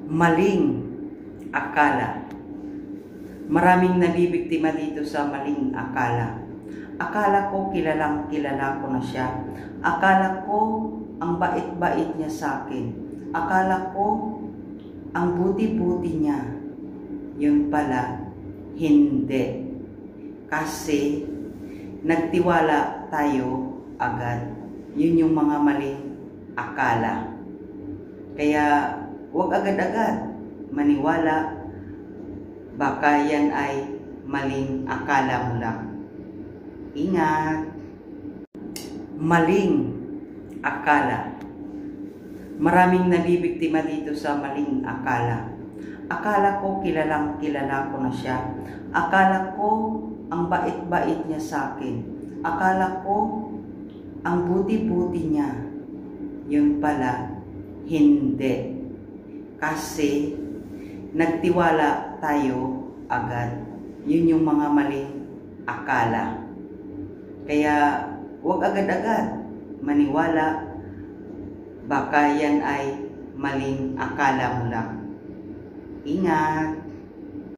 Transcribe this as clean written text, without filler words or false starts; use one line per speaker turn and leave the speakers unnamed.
Maling akala. Maraming nabibiktima dito sa maling akala. Akala ko kilalang kilala ko na siya. Akala ko ang bait-bait niya sa akin. Akala ko ang buti-buti niya. Yun pala, hindi. Kasi nagtiwala tayo agad. Yun yung mga maling akala. Kaya huwag agad-agad maniwala, baka yan ay maling akala mo lang. Ingat! Maling akala. Maraming nabibiktima dito sa maling akala. Akala ko kilalang kilala ko na siya. Akala ko ang bait-bait niya sa akin. Akala ko ang buti-buti niya. Yun pala, hindi. Kasi nagtiwala tayo agad. Yun yung mga maling akala. Kaya huwag agad-agad maniwala, baka yan ay maling akala mo lang. Ingat!